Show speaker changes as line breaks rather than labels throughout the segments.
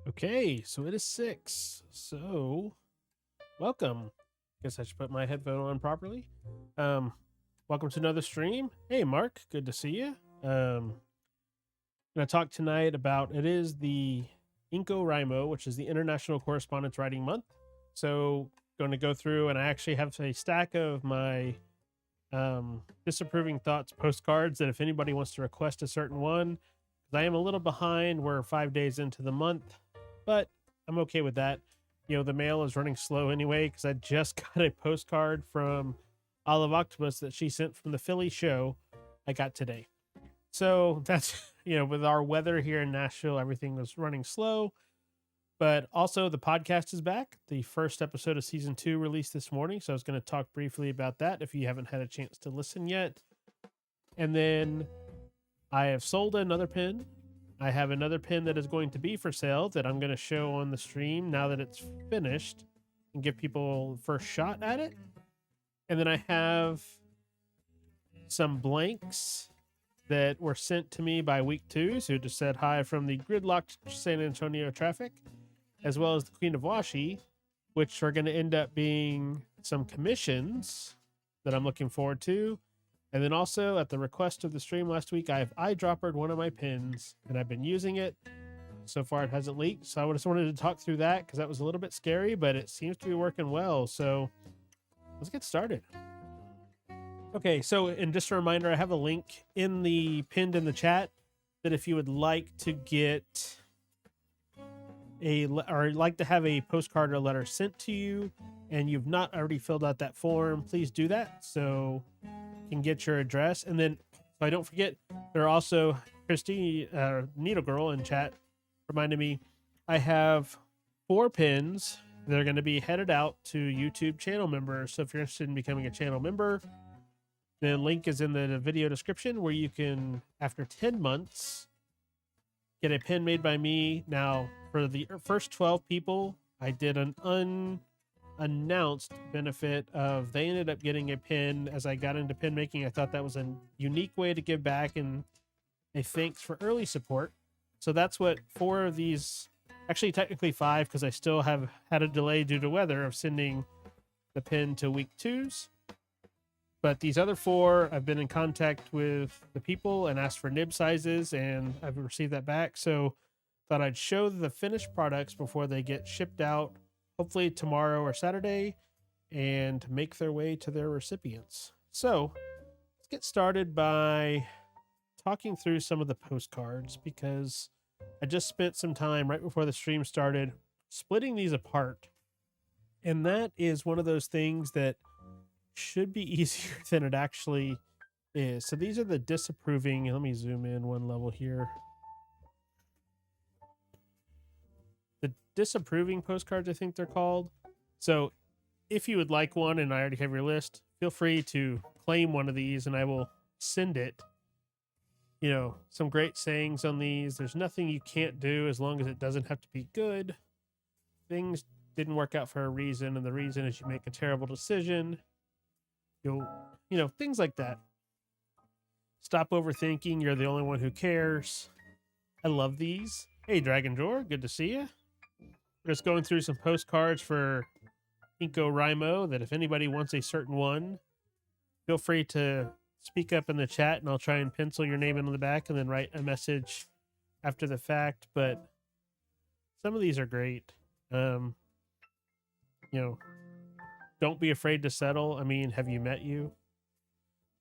Okay, so it is 6. So, welcome. Guess I should put my headphone on properly. Um, Welcome to another stream. Hey, Mark, good to see you. Gonna talk tonight about it is the Incowrimo, which is the International Correspondence Writing Month. So, going to go through, and I actually have a stack of my disapproving thoughts postcards that if anybody wants to request a certain one, because I am a little behind. We're 5 days into the month, but I'm okay with that. The mail is running slow anyway because I just got a postcard from Olive Octopus that she sent from the Philly show I got today. So that's, with our weather here in Nashville, everything was running slow. But also, the podcast is back. The first episode of season 2 released this morning. So I was going to talk briefly about that if you haven't had a chance to listen yet. And then I have sold another pin. I have another pin that is going to be for sale that I'm going to show on the stream now that it's finished and give people first shot at it. And then I have some blanks that were sent to me by Week 2, who just said hi from the gridlocked San Antonio traffic, as well as the Queen of Washi, which are going to end up being some commissions that I'm looking forward to. And then also, at the request of the stream last week, I have eyedroppered one of my pins, and I've been using it. So far, it hasn't leaked. So I just wanted to talk through that because that was a little bit scary, but it seems to be working well. So let's get started. Okay, so and just a reminder, I have a link pinned in the chat that if you would like to get like to have a postcard or letter sent to you and you've not already filled out that form, please do that so you can get your address. And then if I don't forget, there are also Christy, Needle Girl in chat reminded me I have 4 pins that are going to be headed out to YouTube channel members. So if you're interested in becoming a channel member, the link is in the video description where you can, after 10 months, get a pin made by me. Now, for the first 12 people, I did an unannounced benefit of they ended up getting a pin as I got into pin making. I thought that was a unique way to give back and a thanks for early support. So that's what 4 of these, actually technically 5, because I still have had a delay due to weather of sending the pin to Week 2s. But these other 4, I've been in contact with the people and asked for nib sizes, and I've received that back. So thought I'd show the finished products before they get shipped out, hopefully tomorrow or Saturday, and make their way to their recipients. So let's get started by talking through some of the postcards, because I just spent some time right before the stream started splitting these apart. And that is one of those things that should be easier than it actually is. So these are the disapproving. Let me zoom in one level here. The disapproving postcards, I think they're called. So if you would like one and I already have your list, feel free to claim one of these and I will send it. Some great sayings on these. There's nothing you can't do as long as it doesn't have to be good. Things didn't work out for a reason, and the reason is you make a terrible decision. Things like that. Stop overthinking. You're the only one who cares. I love these. Hey, Dragon Drawer, good to see you. We're just going through some postcards for Incowrimo that if anybody wants a certain one, feel free to speak up in the chat and I'll try and pencil your name in on the back and then write a message after the fact. But some of these are great. Don't be afraid to settle. I mean, have you met you?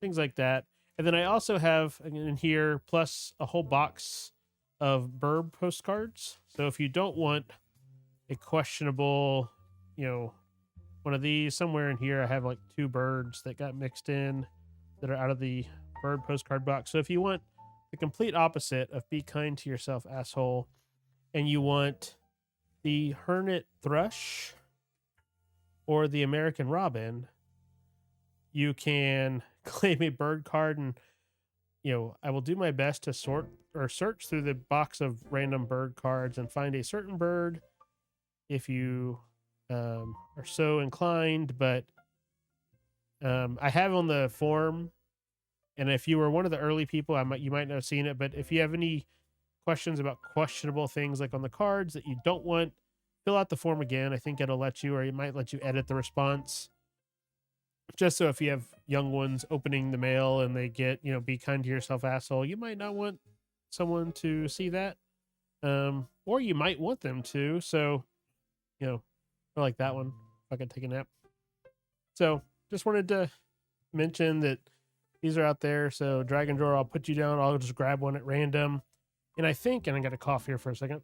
Things like that. And then I also have in here, plus a whole box of bird postcards. So if you don't want a questionable, one of these, somewhere in here, I have like 2 birds that got mixed in that are out of the bird postcard box. So if you want the complete opposite of be kind to yourself, asshole, and you want the hermit thrush or the American robin, you can claim a bird card, and I will do my best to sort or search through the box of random bird cards and find a certain bird if you are so inclined. But I have on the form, and if you were one of the early people, you might not have seen it, but if you have any questions about questionable things like on the cards that you don't want, fill out the form again. I think it'll let you, or it might let you edit the response. Just so if you have young ones opening the mail and they get, be kind to yourself, asshole, you might not want someone to see that. Or you might want them to. So, I like that one. If I could take a nap. So just wanted to mention that these are out there. So Dragon Drawer, I'll put you down. I'll just grab one at random. And I got a cough here for a second.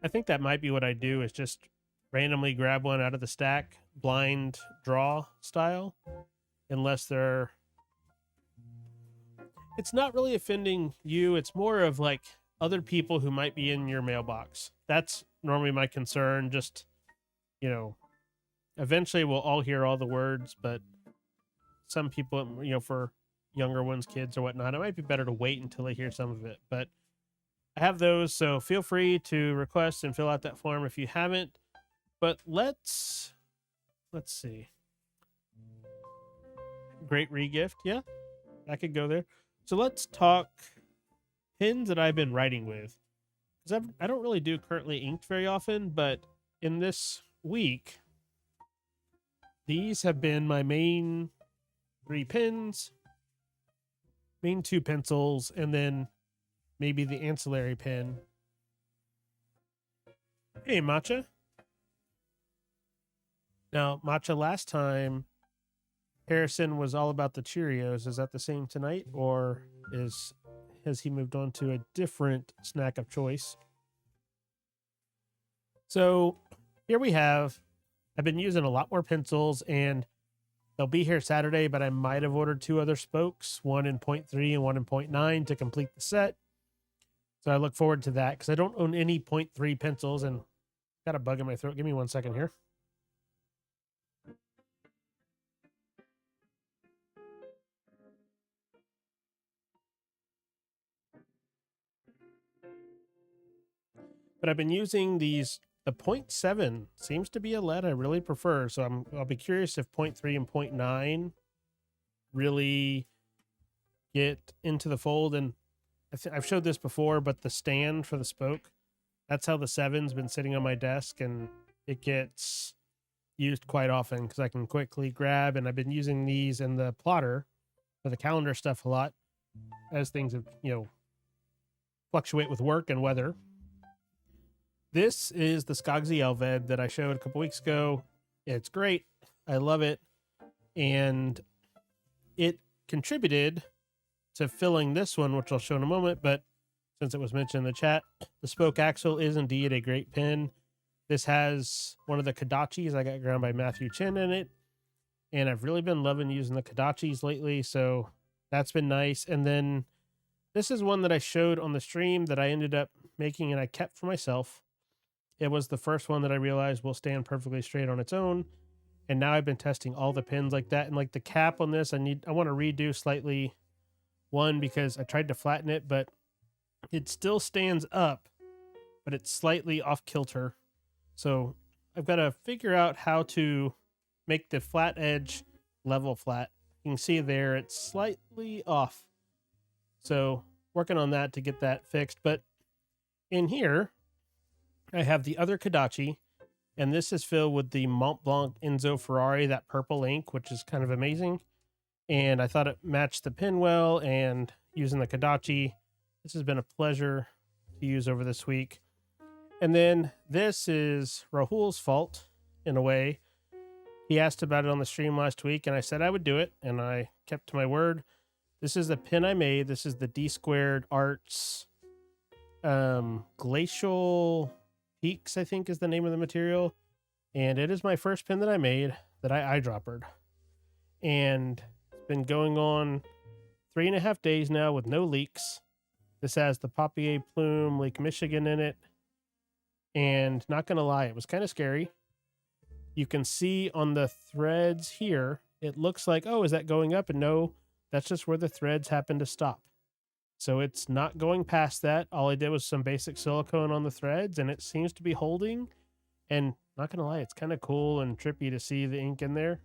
I think that might be what I do, is just randomly grab one out of the stack, blind draw style, unless it's not really offending you. It's more of like other people who might be in your mailbox. That's normally my concern. Just, eventually we'll all hear all the words, but some people, for younger ones, kids or whatnot, it might be better to wait until they hear some of it. But I have those, so feel free to request and fill out that form if you haven't. But let's see. Great regift. Yeah, I could go there. So let's talk pins that I've been writing with. Because I don't really do currently inked very often, but in this week, these have been my main 3 pins, main 2 pencils, and then maybe the ancillary pin. Hey, Matcha. Now, Matcha, last time, Harrison was all about the Cheerios. Is that the same tonight, or has he moved on to a different snack of choice? So here we have, I've been using a lot more pencils, and they'll be here Saturday, but I might have ordered 2 other spokes, one in 0.3 and one in 0.9 to complete the set. So I look forward to that, because I don't own any 0.3 pencils, and got a bug in my throat. Give me 1 second here. But I've been using these. The 0.7 seems to be a lead I really prefer. So I'll be curious if 0.3 and 0.9 really get into the fold. And I've showed this before, but the stand for the spoke, that's how the 7's been sitting on my desk, and it gets used quite often because I can quickly grab. And I've been using these in the plotter for the calendar stuff a lot as things have, fluctuate with work and weather. This is the Skogsy Elved that I showed a couple weeks ago. It's great. I love it. And it contributed to filling this one, which I'll show in a moment. But since it was mentioned in the chat, the spoke axle is indeed a great pen. This has one of the Kodachis I got ground by Matthew Chen in it. And I've really been loving using the Kodachis lately. So that's been nice. And then this is one that I showed on the stream that I ended up making and I kept for myself. It was the first one that I realized will stand perfectly straight on its own. And now I've been testing all the pins like that. And like the cap on this, I want to redo slightly. One, because I tried to flatten it, but it still stands up, but it's slightly off kilter. So I've got to figure out how to make the flat edge level flat. You can see there, it's slightly off. So working on that to get that fixed. But in here, I have the other Kodachi, and this is filled with the Mont Blanc Enzo Ferrari, that purple ink, which is kind of amazing. And I thought it matched the pen well, and using the Kodachi, this has been a pleasure to use over this week. And then this is Rahul's fault, in a way. He asked about it on the stream last week, and I said I would do it, and I kept to my word. This is the pen I made. This is the D Squared Arts Glacial Peaks, I think is the name of the material. And it is my first pen that I made that I eyedroppered. And it's been going on 3.5 days now with no leaks. This has the Papier Plume Lake Michigan in it. And not going to lie, it was kind of scary. You can see on the threads here, it looks like, oh, is that going up? And no, that's just where the threads happen to stop. So it's not going past that. All I did was some basic silicone on the threads, and it seems to be holding. And not going to lie, it's kind of cool and trippy to see the ink in there.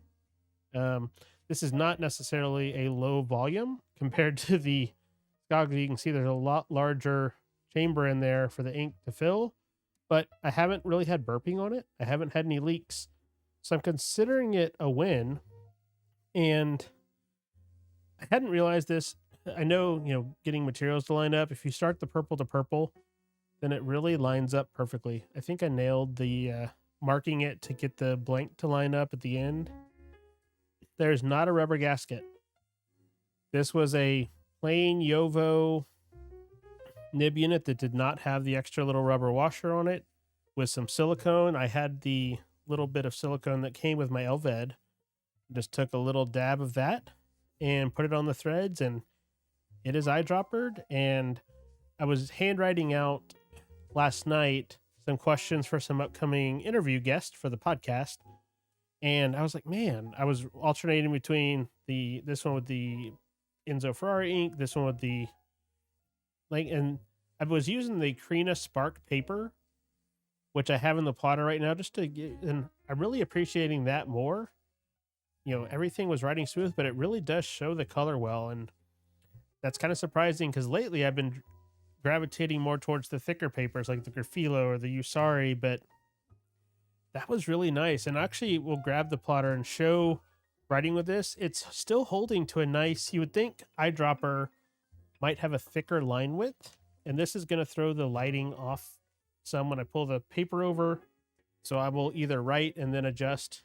This is not necessarily a low volume compared to the goggles. You can see there's a lot larger chamber in there for the ink to fill, but I haven't really had burping on it. I haven't had any leaks. So I'm considering it a win. And I hadn't realized this. I know, getting materials to line up, if you start the purple to purple, then it really lines up perfectly. I think I nailed the marking it to get the blank to line up at the end. There's not a rubber gasket. This was a plain Yovo nib unit that did not have the extra little rubber washer on it with some silicone. I had the little bit of silicone that came with my Elved. Just took a little dab of that and put it on the threads, and it is eyedroppered. And I was handwriting out last night some questions for some upcoming interview guests for the podcast. And I was like, man, I was alternating between this one with the Enzo Ferrari ink, this one with the and I was using the Krina Spark paper, which I have in the plotter right now, just to get, and I'm really appreciating that more. Everything was writing smooth, but it really does show the color well, and that's kind of surprising because lately I've been gravitating more towards the thicker papers like the Grafilo or the yu-sari, but that was really nice. And actually, we'll grab the plotter and show writing with this. It's still holding to a nice, you would think eyedropper might have a thicker line width, and this is going to throw the lighting off some when I pull the paper over. So I will either write and then adjust,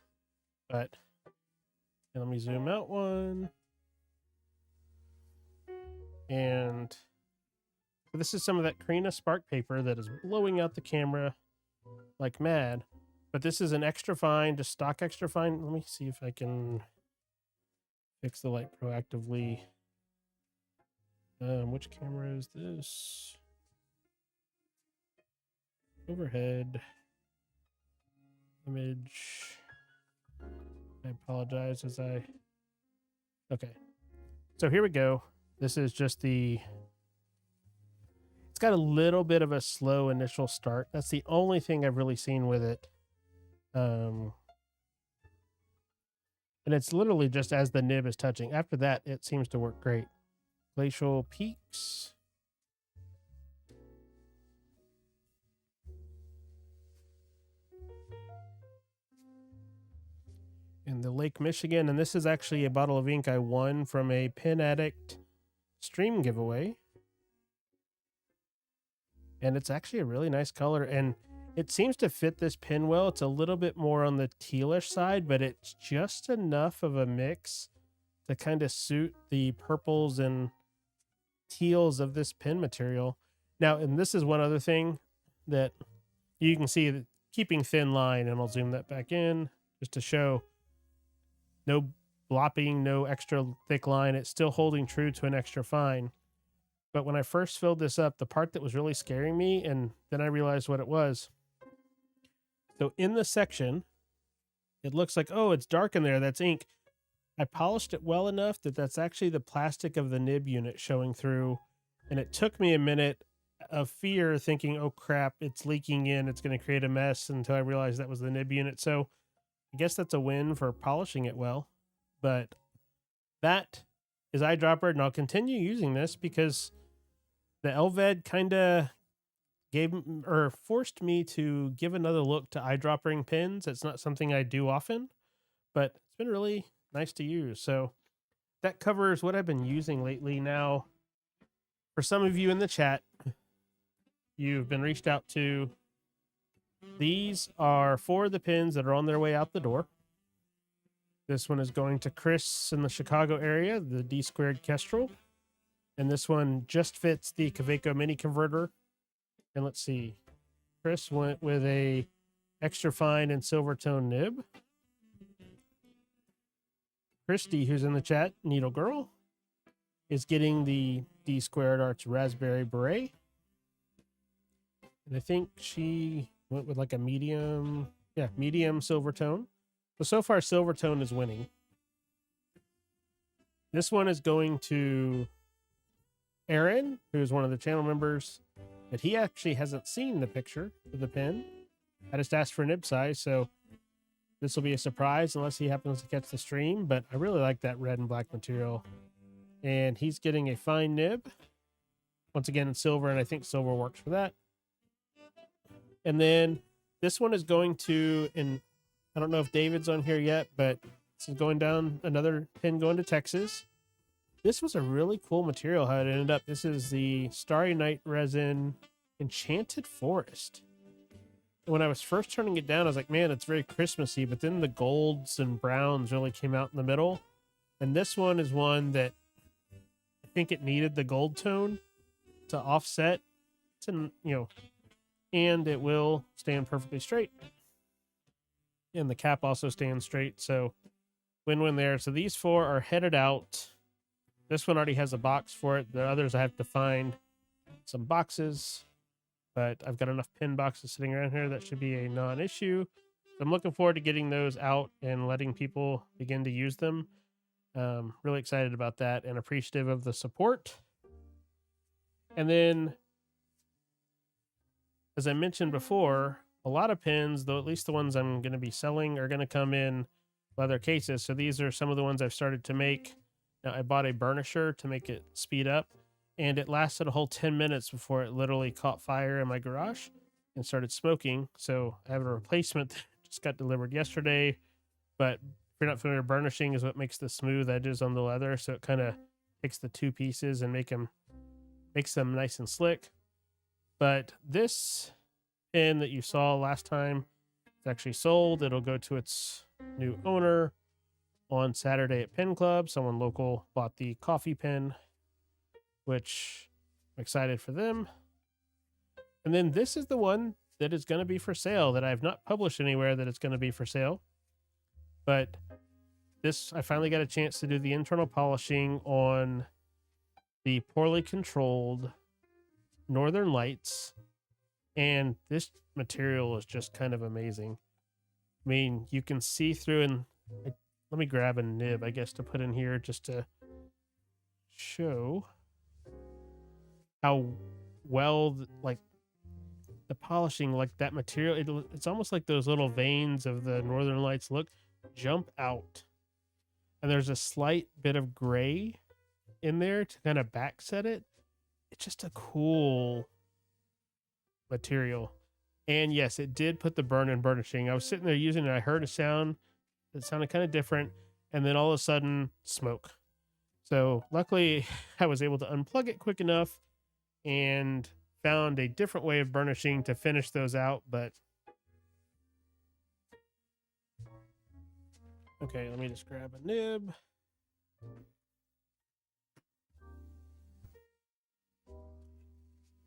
but let me zoom out one. And so this is some of that Krina Spark paper that is blowing out the camera like mad. But this is an extra fine, just stock extra fine. Let me see if I can fix the light proactively. Which camera is this? Overhead. Image. I apologize okay. So here we go. This is just it's got a little bit of a slow initial start. That's the only thing I've really seen with it. And it's literally just as the nib is touching. After that, it seems to work great. Glacial Peaks. In the Lake Michigan, and this is actually a bottle of ink I won from a Pen Addict stream giveaway. And it's actually a really nice color, and it seems to fit this pen well. It's a little bit more on the tealish side, but it's just enough of a mix to kind of suit the purples and teals of this pen material. Now, and this is one other thing that you can see, that keeping thin line, and I'll zoom that back in just to show no blopping, no extra thick line. It's still holding true to an extra fine. But when I first filled this up, the part that was really scaring me, and then I realized what it was. So in the section, it looks like, oh, it's dark in there. That's ink. I polished it well enough that that's actually the plastic of the nib unit showing through. And it took me a minute of fear thinking, oh crap, it's leaking in. It's going to create a mess, until I realized that was the nib unit. So I guess that's a win for polishing it well. But that is eyedropper, and I'll continue using this because the Elved kind of forced me to give another look to eyedroppering pens. It's not something I do often, but it's been really nice to use. So that covers what I've been using lately. Now, for some of you in the chat, you've been reached out to. These are 4 of the pens that are on their way out the door. This one is going to Chris in the Chicago area, the D squared Kestrel. And this one just fits the Kaweco mini converter. And let's see, Chris went with a extra fine and silver tone nib. Christy, who's in the chat, Needle Girl, is getting the D squared Arts Raspberry Beret. And I think she went with like a medium silver tone. So far, silver tone is winning. This one is going to Aaron, who's one of the channel members, but he actually hasn't seen the picture of the pen. I just asked for nib size, so this will be a surprise unless he happens to catch the stream, but I really like that red and black material. And he's getting a fine nib. Once again, in silver, and I think silver works for that. And then this one is going to, and I don't know if David's on here yet, but this is going down another pin going to Texas. This was a really cool material how it ended up. This is the Starry Night Resin Enchanted Forest. When I was first turning it down, I was like, man, it's very Christmassy, but then the golds and browns really came out in the middle. And this one is one that I think it needed the gold tone to offset, to, and it will stand perfectly straight. And the cap also stands straight, so win-win there. So these 4 are headed out. This one already has a box for it. The others I have to find some boxes, but I've got enough pin boxes sitting around here that should be a non-issue. So I'm looking forward to getting those out and letting people begin to use them. Really excited about that and appreciative of the support. And then, as I mentioned before, a lot of pins, though at least the ones I'm going to be selling, are going to come in leather cases. So these are some of the ones I've started to make. Now, I bought a burnisher to make it speed up, and it lasted a whole 10 minutes before it literally caught fire in my garage and started smoking. So I have a replacement that just got delivered yesterday. But if you're not familiar, burnishing is what makes the smooth edges on the leather. So it kind of takes the 2 pieces and makes them nice and slick. But this pin that you saw last time is actually sold. It'll go to its new owner on Saturday at Pin Club. Someone local bought the coffee pin, which I'm excited for them. And then this is the one that is going to be for sale that I've not published anywhere that it's going to be for sale. But this, I finally got a chance to do the internal polishing on the poorly controlled Northern Lights, and this material is just kind of amazing. I mean, you can see through, and let me grab a nib, I guess, to put in here just to show how well, like, the polishing, like that material, it's almost like those little veins of the Northern Lights jump out. And there's a slight bit of gray in there to kind of backset it. It's just a cool material. And yes, it did put the burn and burnishing. I was sitting there using it. I heard a sound that sounded kind of different. And then all of a sudden, smoke. So luckily, I was able to unplug it quick enough and found a different way of burnishing to finish those out. But okay, let me just grab a nib.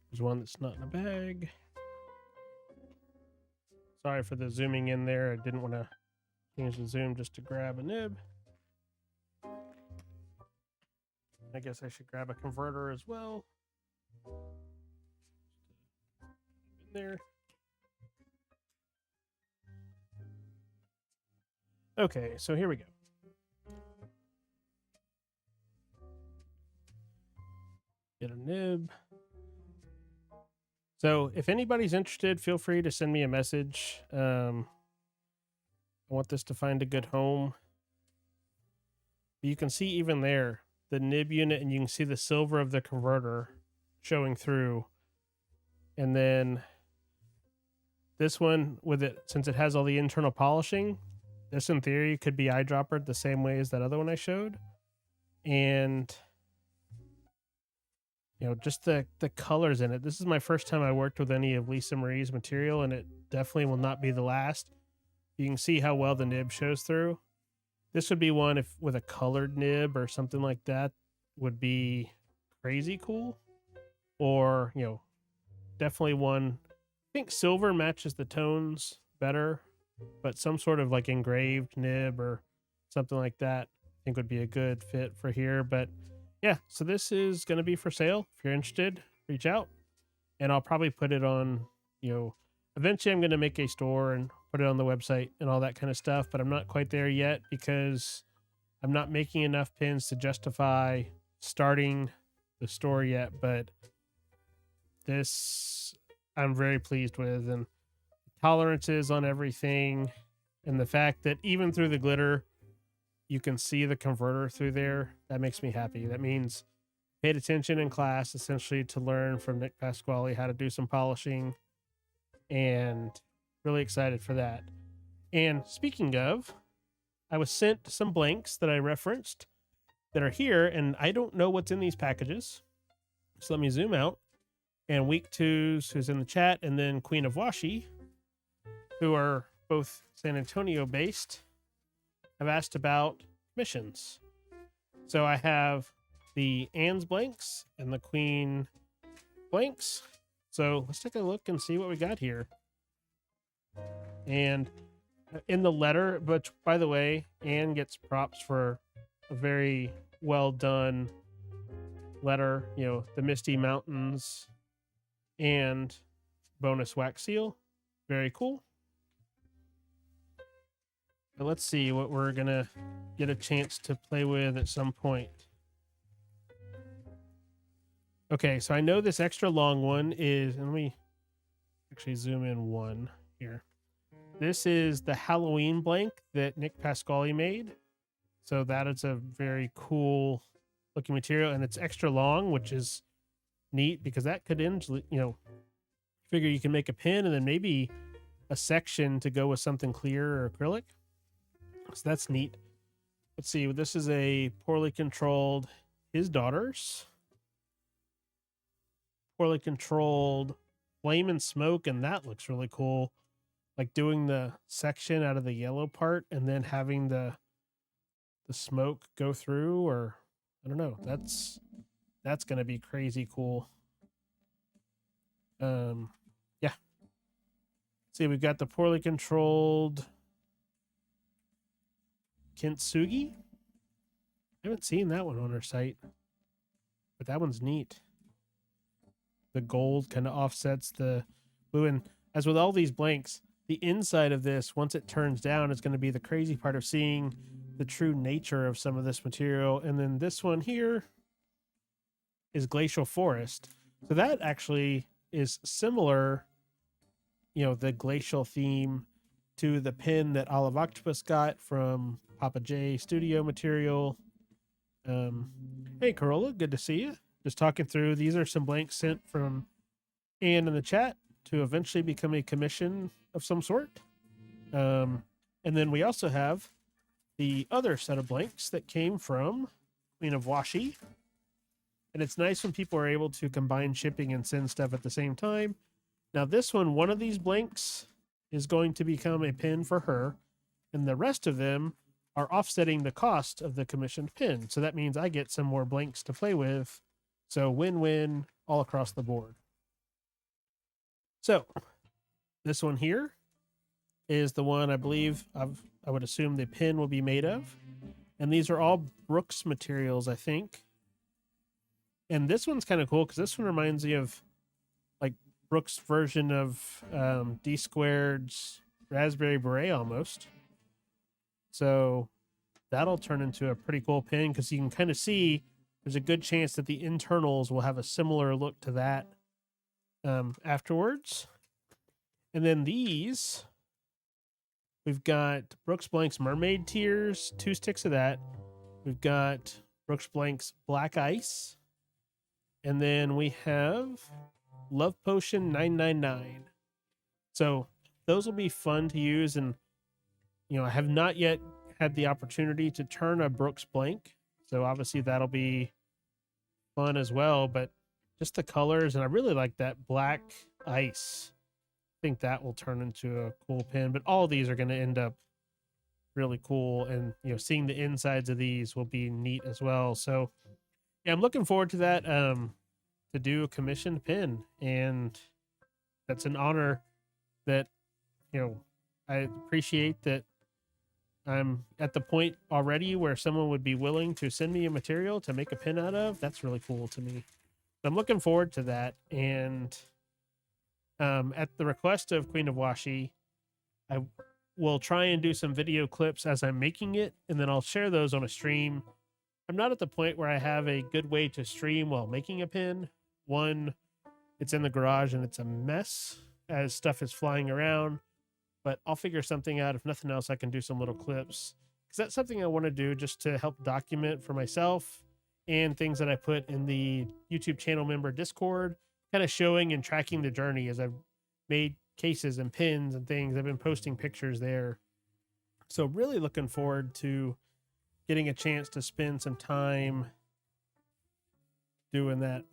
There's one that's not in a bag. Sorry for the zooming in there. I didn't want to change the zoom just to grab a nib. I guess I should grab a converter as well. In there. Okay, so here we go. Get a nib. So if anybody's interested, feel free to send me a message. I want this to find a good home. You can see even there, the nib unit, and you can see the silver of the converter showing through. And then this one, with it, since it has all the internal polishing, this in theory could be eyedroppered the same way as that other one I showed. And just the colors in it. This is my first time I worked with any of Lisa Marie's material, and it definitely will not be the last. You can see how well the nib shows through. This would be one if with a colored nib or something like that would be crazy cool. Or, definitely one. I think silver matches the tones better, but some sort of like engraved nib or something like that I think would be a good fit for here. But yeah, so this is going to be for sale. If you're interested, reach out, and I'll probably put it on, eventually I'm going to make a store and put it on the website and all that kind of stuff, but I'm not quite there yet because I'm not making enough pins to justify starting the store yet. But this I'm very pleased with, and tolerances on everything And the fact that even through the glitter, you can see the converter through there, that makes me happy. That means paid attention in class, essentially, to learn from Nick Pasquale how to do some polishing, and really excited for that. And speaking of, I was sent some blanks that I referenced that are here, and I don't know what's in these packages. So let me zoom out. And Week 2's, who's in the chat, and then Queen of Washi, who are both San Antonio based, have asked about commissions. So I have the Anne's blanks and the Queen blanks. So let's take a look and see what we got here. And in the letter, but by the way, Anne gets props for a very well done letter, you know, the Misty Mountains and bonus wax seal. Very cool. But let's see what we're gonna get a chance to play with at some point. Okay, so I know this extra long one is, and let me actually zoom in one here. This is the Halloween blank that Nick Pasquale made. So that is a very cool looking material, and it's extra long, which is neat because that could end, you know, figure you can make a pin and then maybe a section to go with something clear or acrylic. So that's neat. Let's see. This is a poorly controlled His Daughters. Poorly controlled Flame and Smoke, and that looks really cool. Like doing the section out of the yellow part and then having the smoke go through, or I don't know. That's gonna be crazy cool. Yeah. See, we've got the poorly controlled Kintsugi. I haven't seen that one on our site, but that one's neat. The gold kind of offsets the blue, and as with all these blanks, the inside of this, once it turns down, is going to be the crazy part of seeing the true nature of some of this material. And then this one here is Glacial Forest. So that actually is similar, you know, the glacial theme to the pin that Olive Octopus got from Papa J Studio Material. Hey, Corolla, good to see you. Just talking through, these are some blanks sent from Anne in the chat to eventually become a commission of some sort. And then we also have the other set of blanks that came from Queen of Washi. And it's nice when people are able to combine shipping and send stuff at the same time. Now this one of these blanks is going to become a pin for her, and the rest of them are offsetting the cost of the commissioned pin. So that means I get some more blanks to play with. So win-win all across the board. So this one here is the one I believe I would assume the pin will be made of. And these are all Brooks materials, I think. And this one's kind of cool because this one reminds me of like Brooks' version of D Squared's Raspberry Beret almost. So that'll turn into a pretty cool pin because you can kind of see there's a good chance that the internals will have a similar look to that afterwards. And then these, we've got Brooks Blank's Mermaid Tears, 2 sticks of that. We've got Brooks Blank's Black Ice. And then we have Love Potion 999. So those will be fun to use. And, you know, I have not yet had the opportunity to turn a Brooks blank. So obviously that'll be fun as well. But just the colors, and I really like that Black Ice. I think that will turn into a cool pin. But all of these are going to end up really cool. And, you know, seeing the insides of these will be neat as well. So yeah, I'm looking forward to that, to do a commissioned pin. And that's an honor that, you know, I appreciate that I'm at the point already where someone would be willing to send me a material to make a pin out of. That's really cool to me. So I'm looking forward to that. And at the request of Queen of Washi, I will try and do some video clips as I'm making it, and then I'll share those on a stream. I'm not at the point where I have a good way to stream while making a pin. One, it's in the garage and it's a mess as stuff is flying around. but I'll figure something out. If nothing else, I can do some little clips because that's something I want to do just to help document for myself and things that I put in the YouTube channel member Discord, kind of showing and tracking the journey as I've made cases and pins and things. I've been posting pictures there. So really looking forward to getting a chance to spend some time doing that.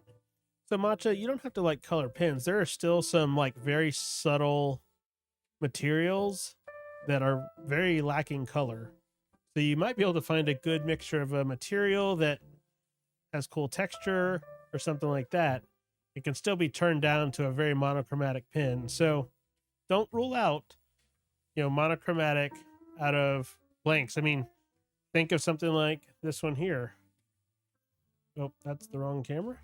So Matcha, you don't have to like color pins. There are still some like very subtle materials that are very lacking color. So you might be able to find a good mixture of a material that has cool texture or something like that. It can still be turned down to a very monochromatic pin. So don't rule out, monochromatic out of blanks. I mean, think of something like this one here. Oh, that's the wrong camera.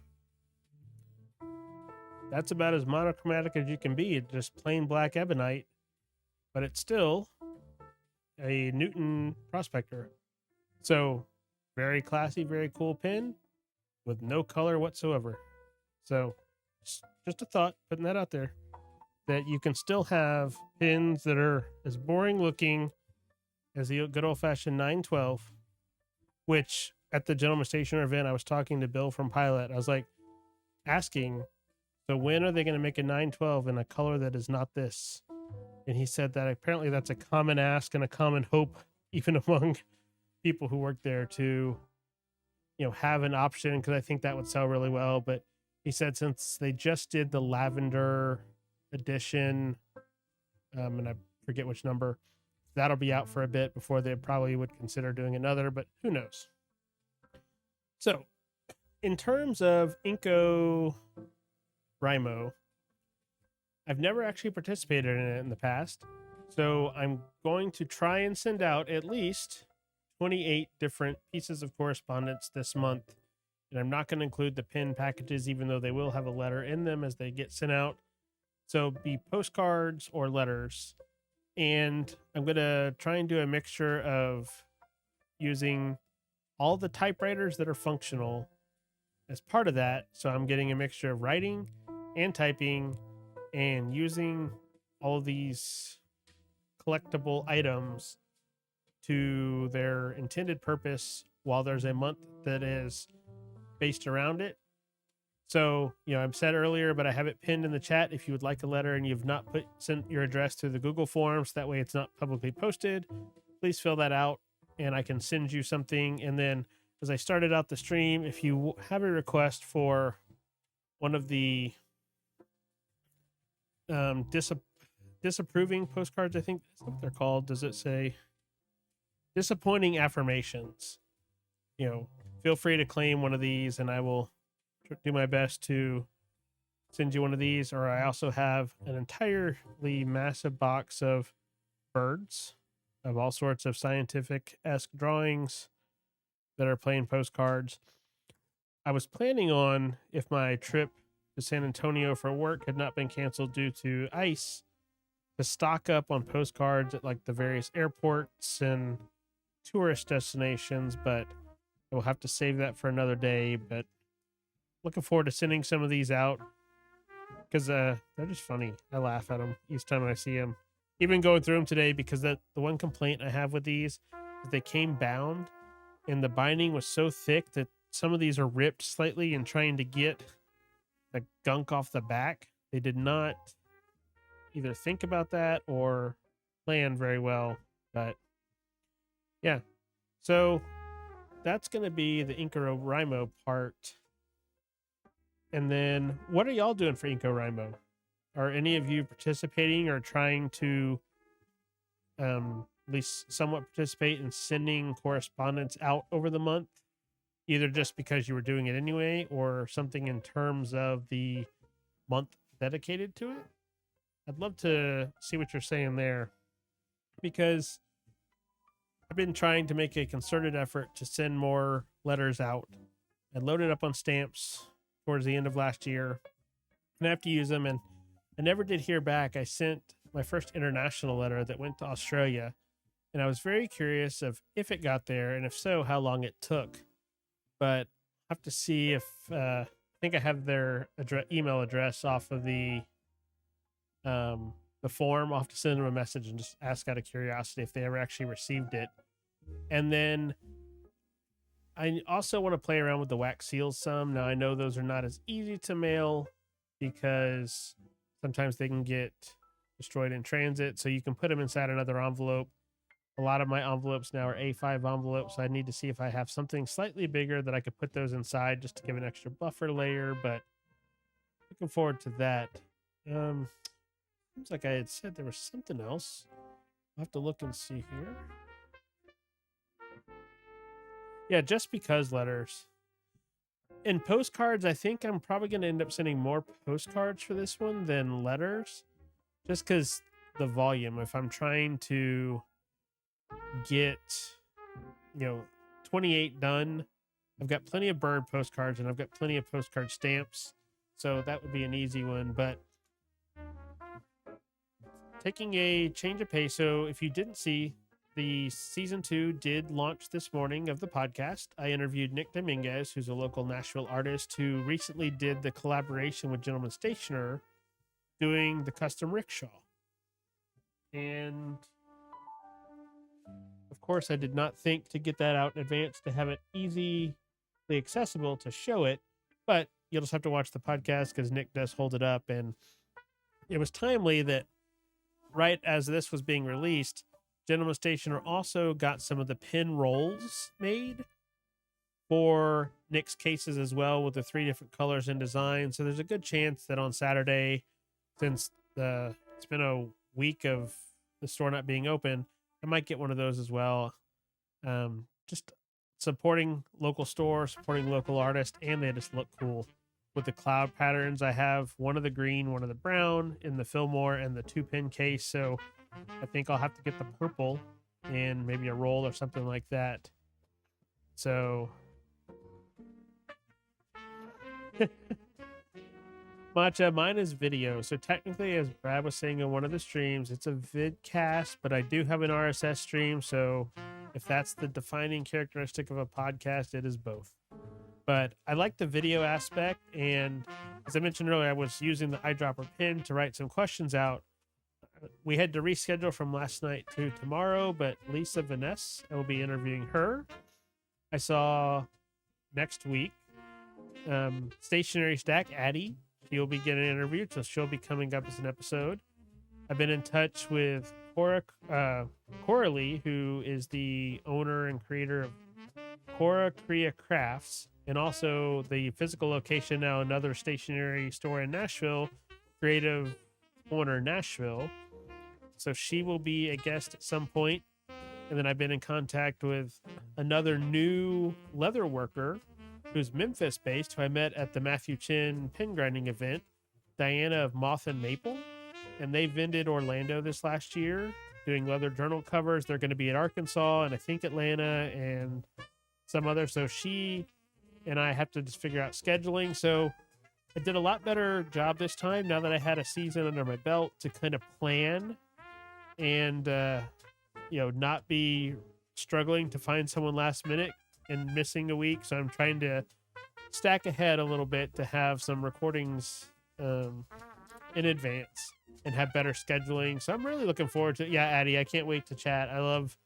That's about as monochromatic as you can be. It's just plain black ebonite, but it's still a Newton prospector. So very classy, very cool pin with no color whatsoever. So just a thought, putting that out there, that you can still have pins that are as boring looking as the good old fashioned 912, which at the Gentleman Stationer event, I was talking to Bill from Pilot. I was like asking, so when are they going to make a 912 in a color that is not this? And he said that apparently that's a common ask and a common hope, even among people who work there, to, have an option, because I think that would sell really well. But he said since they just did the lavender edition, and I forget which number, that'll be out for a bit before they probably would consider doing another, but who knows? So in terms of Incowrimo, I've never actually participated in it in the past. So I'm going to try and send out at least 28 different pieces of correspondence this month. And I'm not going to include the pin packages, even though they will have a letter in them as they get sent out. So be postcards or letters. And I'm going to try and do a mixture of using all the typewriters that are functional as part of that. So I'm getting a mixture of writing and typing and using all of these collectible items to their intended purpose while there's a month that is based around it. So, I've said earlier, but I have it pinned in the chat. If you would like a letter and you've not sent your address to the Google Forms, that way it's not publicly posted, please fill that out and I can send you something. And then as I started out the stream, if you have a request for one of the disapproving postcards, I think that's what they're called. Does it say disappointing affirmations? Feel free to claim one of these and I will do my best to send you one of these. Or I also have an entirely massive box of birds of all sorts of scientific-esque drawings that are plain postcards. I was planning on, if my trip to San Antonio for work had not been canceled due to ice, to stock up on postcards at like the various airports and tourist destinations, but I will have to save that for another day. But looking forward to sending some of these out because they're just funny. I laugh at them each time I see them. Even going through them today, because the one complaint I have with these is they came bound and the binding was so thick that some of these are ripped slightly and trying to get the gunk off the back. They did not either think about that or plan very well. But yeah, so that's going to be the Incowrimo part. And then what are y'all doing for Incowrimo? Are any of you participating or trying to at least somewhat participate in sending correspondence out over the month? Either just because you were doing it anyway or something in terms of the month dedicated to it? I'd love to see what you're saying there, because I've been trying to make a concerted effort to send more letters out. I loaded up on stamps towards the end of last year and I have to use them, and I never did hear back. I sent my first international letter that went to Australia, and I was very curious of if it got there, and if so, how long it took. But I have to see if I think I have their email address off of the the form. I'll have to send them a message and just ask out of curiosity if they ever actually received it. And then I also want to play around with the wax seals some. Now I know those are not as easy to mail because sometimes they can get destroyed in transit. So you can put them inside another envelope. A lot of my envelopes now are A5 envelopes. So I need to see if I have something slightly bigger that I could put those inside just to give an extra buffer layer. But looking forward to that. Seems like I had said there was something else. I'll have to look and see here. Yeah, just because letters. In postcards, I think I'm probably going to end up sending more postcards for this one than letters. Just because the volume. If I'm trying to get, 28 done, I've got plenty of bird postcards and I've got plenty of postcard stamps. So that would be an easy one. But taking a change of pace. So if you didn't see, the season 2 did launch this morning of the podcast. I interviewed Nick Dominguez, who's a local Nashville artist who recently did the collaboration with Gentleman Stationer doing the custom rickshaw. And of course, I did not think to get that out in advance to have it easily accessible to show it, but you'll just have to watch the podcast because Nick does hold it up. And it was timely that right as this was being released, Gentleman Stationer also got some of the pin rolls made for Nick's cases as well with the 3 different colors and designs. So there's a good chance that on Saturday, since it's been a week of the store not being open, I might get one of those as well. Just supporting local stores, supporting local artists, and they just look cool. With the cloud patterns, I have one of the green, one of the brown in the Fillmore and the 2-pin case. So I think I'll have to get the purple and maybe a roll or something like that. So Matcha, mine is video. So technically, as Brad was saying in one of the streams, it's a vidcast, but I do have an RSS stream. So if that's the defining characteristic of a podcast, it is both. But I like the video aspect. And as I mentioned earlier, I was using the Eyedropper pen to write some questions out. We had to reschedule from last night to tomorrow, but Lisa Vaness, I will be interviewing her. I saw next week Stationary Stack Addie. She'll be getting interviewed, so she'll be coming up as an episode. I've been in touch with Coralie, who is the owner and creator of Cora Korea Crafts, and also the physical location now, another stationery store in Nashville, Creative Corner Nashville. So she will be a guest at some point. And then I've been in contact with another new leather worker who's Memphis based, who I met at the Matthew Chin pin grinding event, Diana of Moth and Maple. And they vended Orlando this last year doing leather journal covers. They're going to be at Arkansas and I think Atlanta and some other. So she and I have to just figure out scheduling. So I did a lot better job this time now that I had a season under my belt to kind of plan and not be struggling to find someone last minute and missing a week. So I'm trying to stack ahead a little bit to have some recordings in advance and have better scheduling. So I'm really looking forward to it. Yeah, Addie, I can't wait to chat. I love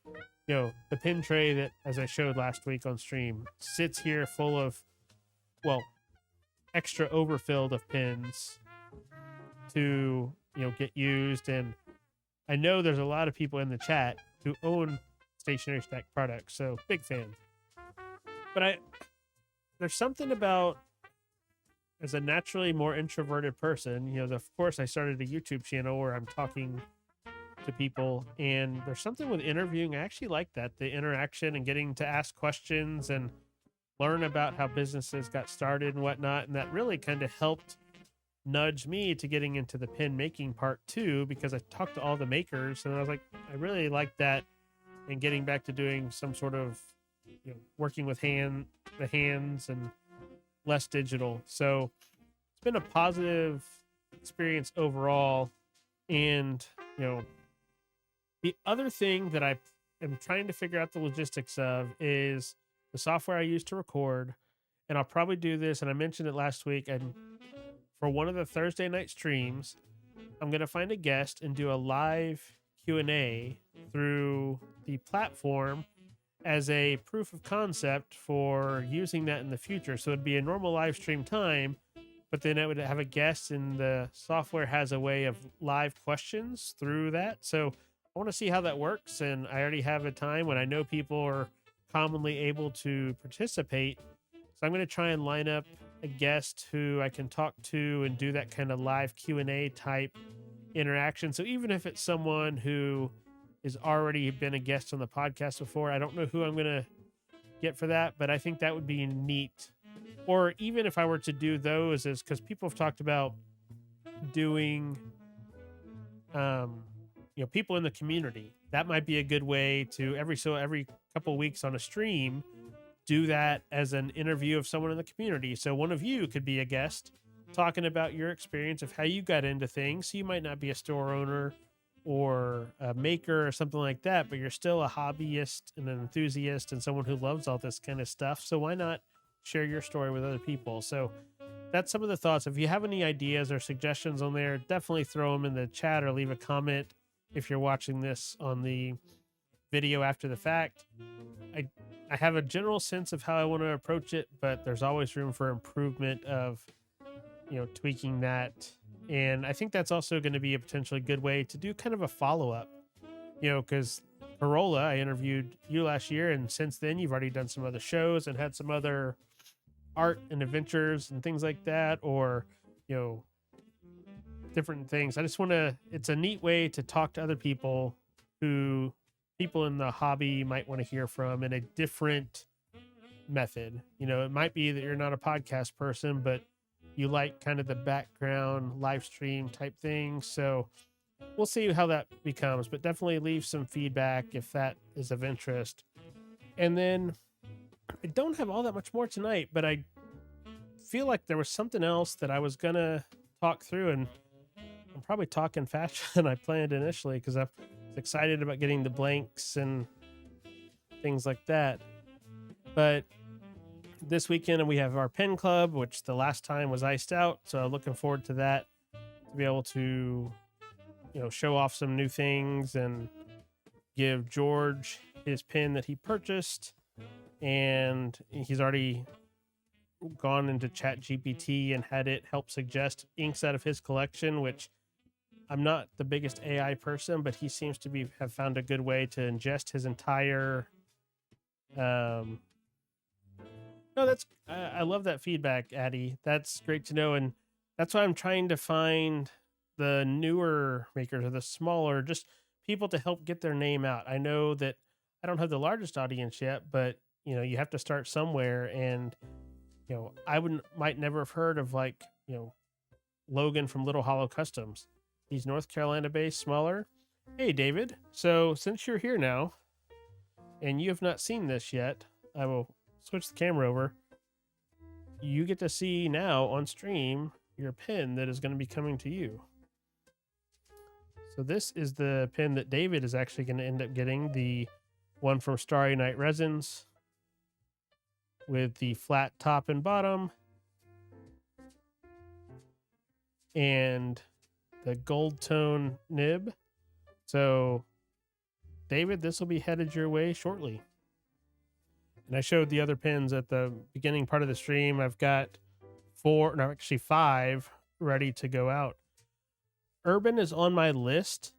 the pin tray that, as I showed last week on stream, sits here full of extra overfilled of pins to get used. And I know there's a lot of people in the chat who own Stationary Stack products, so big fan. But there's something about, as a naturally more introverted person, of course I started a YouTube channel where I'm talking to people, and there's something with interviewing. I actually like that, the interaction and getting to ask questions and learn about how businesses got started and whatnot. And that really kind of helped nudge me to getting into the pin making part too, because I talked to all the makers and I was like, I really like that, and getting back to doing some sort of working with the hands and less digital. So it's been a positive experience overall. And the other thing that I am trying to figure out the logistics of is the software I use to record. And I'll probably do this, and I mentioned it last week, and for one of the Thursday night streams, I'm I'm going to find a guest and do a live Q&A through the platform as a proof of concept for using that in the future. So it'd be a normal live stream time, but then it would have a guest, and the software has a way of live questions through that. So I want to see how that works. And I already have a time when I know people are commonly able to participate. So I'm going to try and line up a guest who I can talk to and do that kind of live Q&A type interaction. So even if it's someone who has already been a guest on the podcast before, I don't know who I'm going to get for that, but I think that would be neat. Or even if I were to do those, is because people have talked about doing, people in the community. That might be a good way to every couple weeks on a stream, do that as an interview of someone in the community. So one of you could be a guest talking about your experience of how you got into things. So you might not be a store owner or a maker or something like that, but you're still a hobbyist and an enthusiast and someone who loves all this kind of stuff. So why not share your story with other people? So that's some of the thoughts. If you have any ideas or suggestions on there, definitely throw them in the chat or leave a comment if you're watching this on the video after the fact. I have a general sense of how I want to approach it, but there's always room for improvement of, tweaking that. And I think that's also going to be a potentially good way to do kind of a follow-up, because Parola, I interviewed you last year, and since then you've already done some other shows and had some other art and adventures and things like that, or, different things. I just want to, it's a neat way to talk to other people who people in the hobby might want to hear from in a different method. It might be that you're not a podcast person, but you like kind of the background live stream type thing. So we'll see how that becomes, but definitely leave some feedback if that is of interest. And then I don't have all that much more tonight, but I feel like there was something else that I was going to talk through, and I'm probably talking faster than I planned initially because I was excited about getting the blanks and things like that. But this weekend we have our pen club, which the last time was iced out. So looking forward to that, to be able to, show off some new things and give George his pen that he purchased. And he's already gone into ChatGPT and had it help suggest inks out of his collection, which I'm not the biggest AI person, but he seems to have found a good way to ingest his entire, no, I love that feedback, Addie. That's great to know. And that's why I'm trying to find the newer makers or the smaller, just people to help get their name out. I know that I don't have the largest audience yet, but you have to start somewhere. And, I might never have heard of Logan from Little Hollow Customs. He's North Carolina based, smaller. Hey, David. So since you're here now and you have not seen this yet, I will switch the camera over. You get to see now on stream your pen that is going to be coming to you. So this is the pen that David is actually going to end up getting, the one from Starry Night Resins with the flat top and bottom and the gold tone nib. So David, this will be headed your way shortly. And I showed the other pins at the beginning part of the stream. I've got 5 ready to go out. Urban is on my list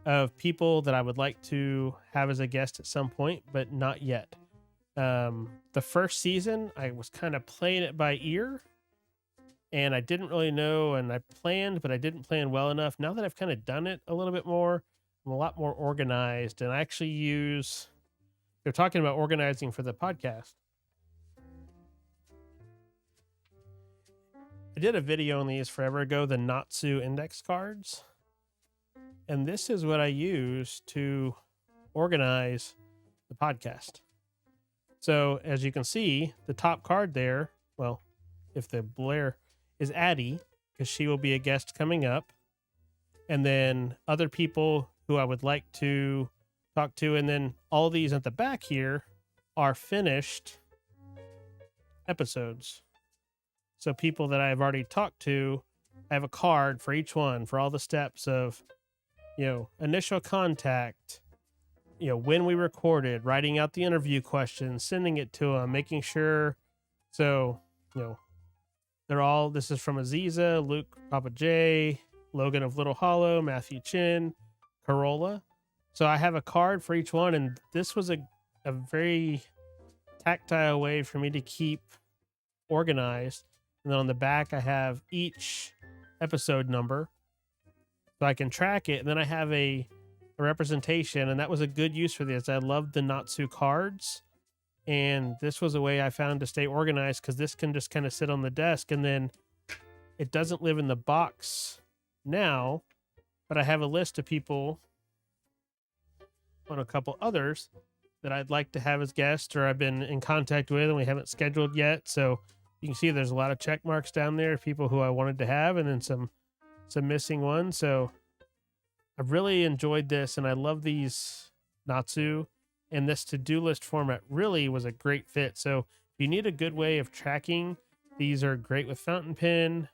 of people that I would like to have as a guest at some point, but not yet. The first season, I was kind of playing it by ear, and I didn't really know, and I planned, but I didn't plan well enough. Now that I've kind of done it a little bit more, I'm a lot more organized, and I actually they're talking about organizing for the podcast. I did a video on these forever ago, the Natsu index cards. And this is what I use to organize the podcast. So as you can see, the top card there, well, if the blare is Addie, because she will be a guest coming up. And then other people who I would like to talk to. And then all these at the back here are finished episodes. So people that I've already talked to I have a card for each one for all the steps of, initial contact, when we recorded, writing out the interview questions, sending it to them, making sure. So, you know, this is from Aziza, Luke, Papa J, Logan of Little Hollow, Matthew Chin, Corolla. So I have a card for each one, and this was a very tactile way for me to keep organized. And then on the back, I have each episode number so I can track it. And then I have a representation, and that was a good use for this. I loved the Natsu cards, and this was a way I found to stay organized because this can just kind of sit on the desk, and then it doesn't live in the box now, but I have a list of people on a couple others that I'd like to have as guests or I've been in contact with and we haven't scheduled yet. So you can see there's a lot of check marks down there, people who I wanted to have, and then some missing ones. So I've really enjoyed this, and I love these Natsu, and this to-do list format really was a great fit. So if you need a good way of tracking, these are great with fountain pen.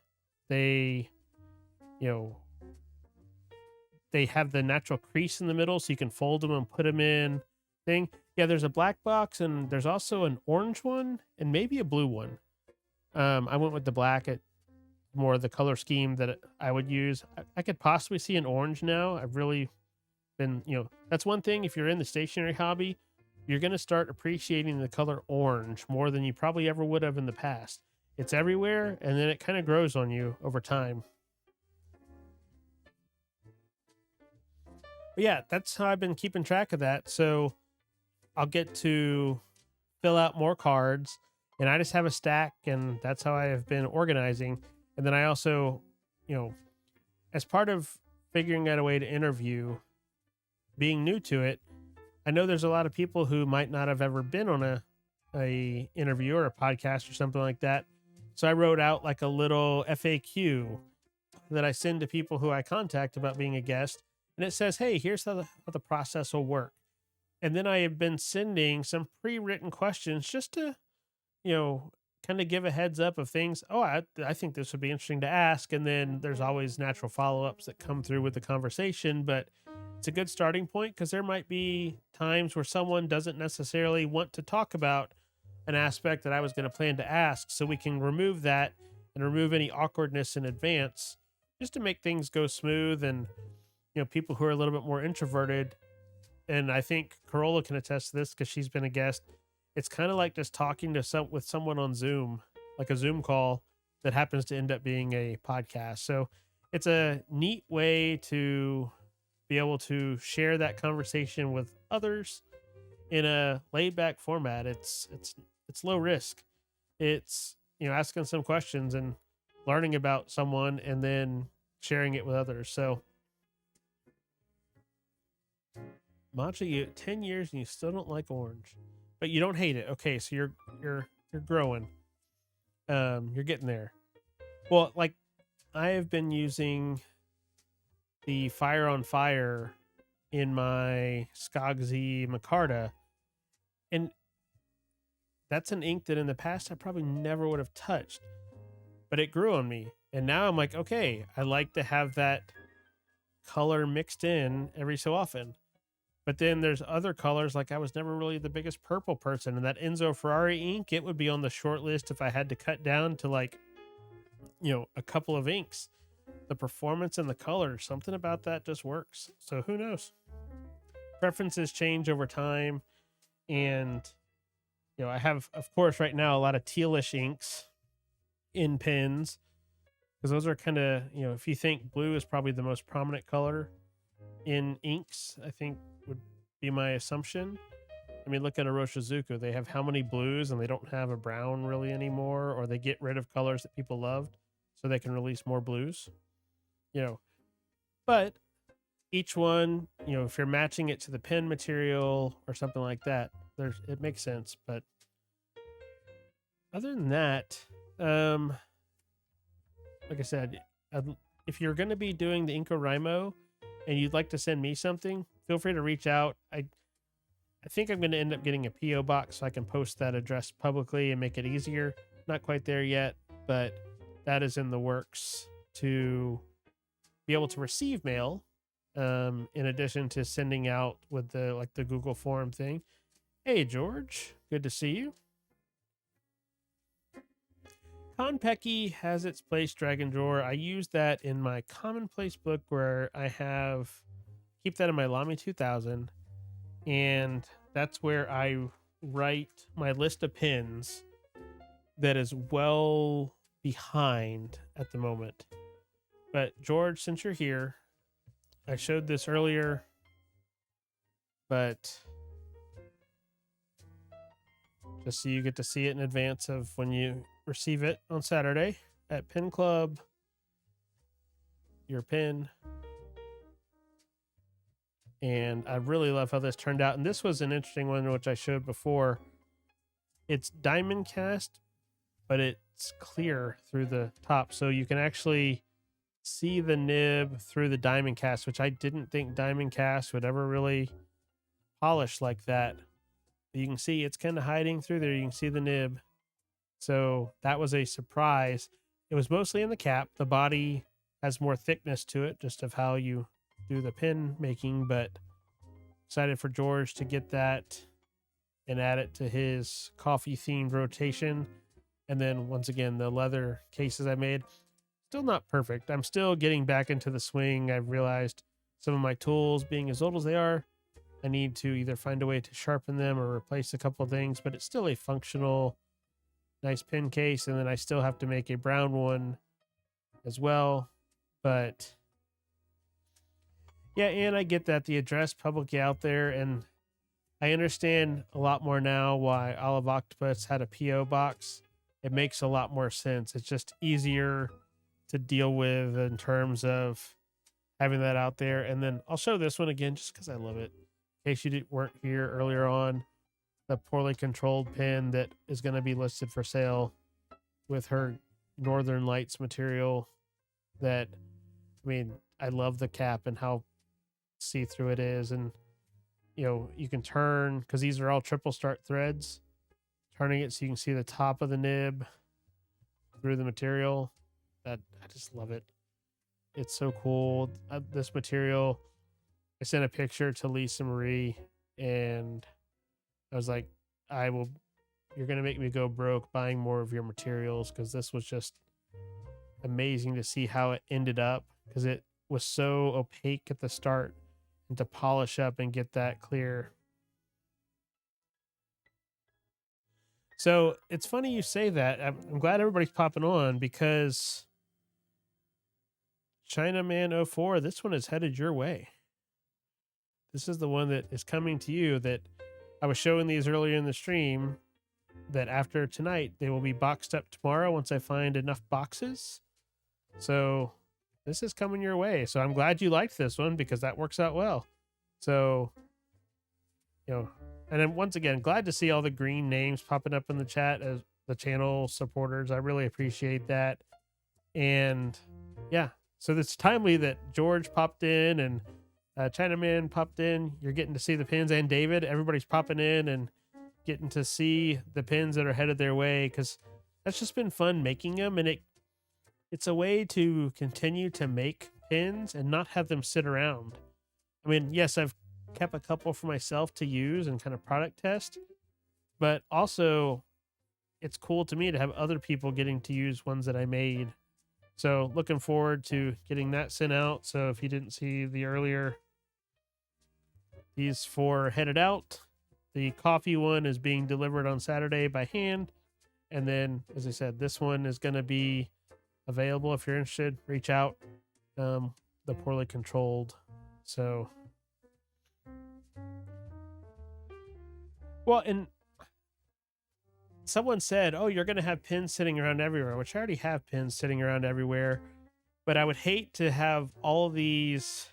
They, they have the natural crease in the middle, so you can fold them and put them in thing. Yeah, there's a black box, and there's also an orange one and maybe a blue one. I went with the black. It more the color scheme that I would use. I could possibly see an orange now. I've really been, that's one thing. If you're in the stationery hobby, you're going to start appreciating the color orange more than you probably ever would have in the past. It's everywhere, and then it kind of grows on you over time. But yeah, that's how I've been keeping track of that. So I'll get to fill out more cards, and I just have a stack, and that's how I have been organizing. And then I also, as part of figuring out a way to interview, being new to it, I know there's a lot of people who might not have ever been on a interview or a podcast or something like that. So I wrote out like a little FAQ that I send to people who I contact about being a guest. And it says, hey, here's how the process will work. And then I have been sending some pre-written questions just to, kind of give a heads up of things. Oh, I think this would be interesting to ask. And then there's always natural follow-ups that come through with the conversation. But it's a good starting point because there might be times where someone doesn't necessarily want to talk about an aspect that I was going to plan to ask. So we can remove that and remove any awkwardness in advance just to make things go smooth. And, people who are a little bit more introverted, and I think Corolla can attest to this because she's been a guest. It's kind of like just talking to with someone on Zoom, like a Zoom call that happens to end up being a podcast. So it's a neat way to be able to share that conversation with others in a laid back format. It's low risk. It's, asking some questions and learning about someone and then sharing it with others. So Matcha, you 10 years and you still don't like orange, but you don't hate it. Okay, so you're growing. You're getting there. Well, like I have been using the Fire on Fire in my Skogsy Micarta, and that's an ink that in the past I probably never would have touched, but it grew on me. And now I'm like, okay, I like to have that color mixed in every so often. But then there's other colors, like I was never really the biggest purple person, and that Enzo Ferrari ink, it would be on the short list if I had to cut down to like, a couple of inks. The performance and the color, something about that just works. So who knows? Preferences change over time. And, I have, of course, right now, a lot of tealish inks in pens, because those are kind of, if you think blue is probably the most prominent color in inks, I think would be my assumption. I mean, look at Oroshizuku. They have how many blues, and they don't have a brown really anymore, or they get rid of colors that people loved so they can release more blues. But each one, if you're matching it to the pen material or something like that, it makes sense. But other than that, like I said, if you're going to be doing the Incowrimo and you'd like to send me something, feel free to reach out. I think I'm going to end up getting a P.O. box so I can post that address publicly and make it easier. Not quite there yet, but that is in the works. to be able to receive mail, in addition to sending out with the Google form thing. Hey George, good to see you. Konpeki has its place drag and drawer. I use that in my commonplace book where I keep that in my Lamy 2000, and that's where I write my list of pins that is well behind at the moment. But George, since you're here, I showed this earlier, but just so you get to see it in advance of when you receive it on Saturday at Pin Club, your pin. And I really love how this turned out. And this was an interesting one, which I showed before. It's diamond cast, but it's clear through the top. So you can actually see the nib through the diamond cast, which I didn't think diamond cast would ever really polish like that. But you can see it's kind of hiding through there. You can see the nib. So that was a surprise. It was mostly in the cap. The body has more thickness to it, just of how you do the pin making, but excited for George to get that and add it to his coffee themed rotation. And then once again, the leather cases I made, still not perfect. I'm still getting back into the swing. I've realized some of my tools, being as old as they are, I need to either find a way to sharpen them or replace a couple of things, but it's still a functional, nice pin case. And then I still have to make a brown one as well. But yeah, and I get that the address publicly out there, and I understand a lot more now why Olive Octopus had a PO box. It makes a lot more sense. It's just easier to deal with in terms of having that out there. And then I'll show this one again just because I love it. In case you weren't here earlier on, the poorly controlled pin that is going to be listed for sale with her Northern Lights material. That, I mean, I love the cap and how see-through it is. And, you know, you can turn, because these are all triple start threads, turning it so you can see the top of the nib through the material. That I just love it. It's so cool. This material, I sent a picture to Lisa Marie, and I was like, you're going to make me go broke buying more of your materials, because this was just amazing to see how it ended up, because it was so opaque at the start, and to polish up and get that clear. So it's funny you say that. I'm glad everybody's popping on, because Chinaman 04, this one is headed your way. This is the one that is coming to you, that I was showing these earlier in the stream, that after tonight, they will be boxed up tomorrow once I find enough boxes. So this is coming your way. So I'm glad you liked this one, because that works out well. So, you know, and then once again, glad to see all the green names popping up in the chat as the channel supporters. I really appreciate that. And yeah, so it's timely that George popped in and Chinaman popped in. You're getting to see the pins, and David, everybody's popping in and getting to see the pins that are headed their way, because that's just been fun making them. And it's a way to continue to make pins and not have them sit around. I mean, yes, I've kept a couple for myself to use and kind of product test, but also it's cool to me to have other people getting to use ones that I made. So looking forward to getting that sent out. So if you didn't see the earlier, these 4 headed out. The coffee one is being delivered on Saturday by hand. And then, as I said, this one is going to be available. If you're interested, reach out. The poorly controlled. So, well, and someone said, oh, you're going to have pins sitting around everywhere, which I already have pins sitting around everywhere, but I would hate to have all of these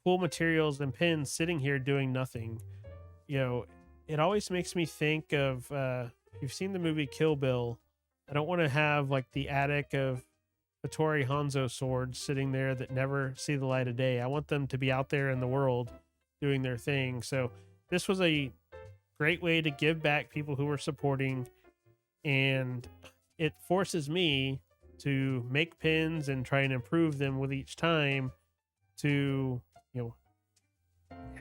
cool materials and pins sitting here doing nothing. You know, it always makes me think of, you've seen the movie Kill Bill. I don't want to have like the attic of Hattori Hanzo swords sitting there that never see the light of day. I want them to be out there in the world doing their thing. So this was a great way to give back people who were supporting, and it forces me to make pins and try and improve them with each time to, you know,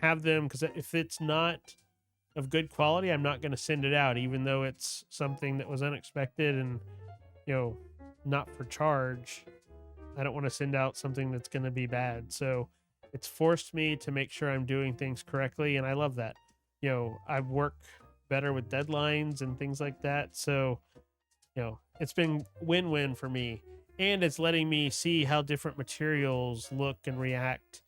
have them, because if it's not of good quality, I'm not going to send it out, even though it's something that was unexpected and, you know, not for charge. I don't want to send out something that's going to be bad. So it's forced me to make sure I'm doing things correctly. And I love that. You know, I work better with deadlines and things like that. So, you know, it's been win-win for me. And it's letting me see how different materials look and react.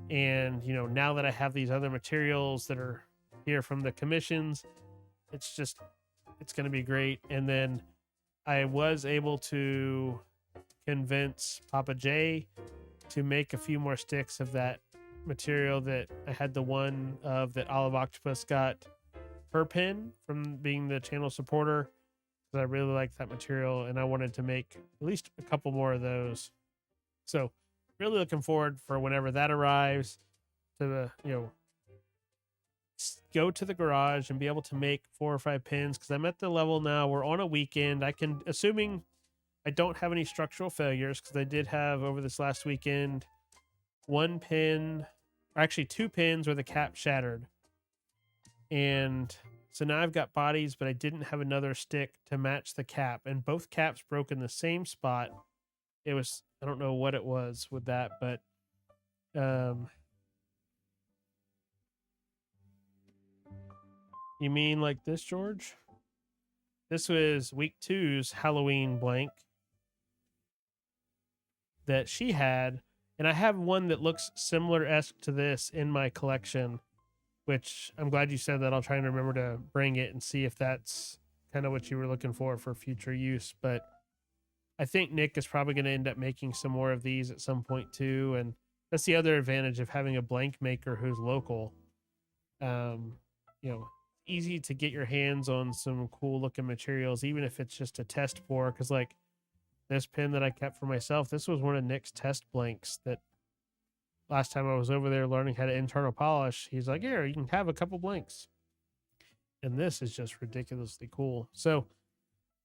And, you know, now that I have these other materials that are here from the commissions, it's going to be great. And then I was able to convince Papa J to make a few more sticks of that material that I had, the one of that Olive Octopus got her pin from being the channel supporter, because I really like that material and I wanted to make at least a couple more of those. So really looking forward for whenever that arrives to, you know, go to the garage and be able to make 4 or 5 pins, because I'm at the level now where on a weekend I can, assuming I don't have any structural failures, because I did have over this last weekend 1 pin, or actually 2 pins where the cap shattered. And so now I've got bodies, but I didn't have another stick to match the cap, and both caps broke in the same spot. It was, I don't know what it was with that, but you mean like this, George? This was week 2's Halloween blank that she had, and I have one that looks similar-esque to this in my collection, which I'm glad you said that. I'll try and remember to bring it and see if that's kind of what you were looking for future use. But I think Nick is probably going to end up making some more of these at some point too, and that's the other advantage of having a blank maker who's local. You know, easy to get your hands on some cool looking materials, even if it's just a test pour, because like this pin that I kept for myself, this was one of Nick's test blanks that last time I was over there learning how to internal polish, he's like, here, you can have a couple blanks. And this is just ridiculously cool. So,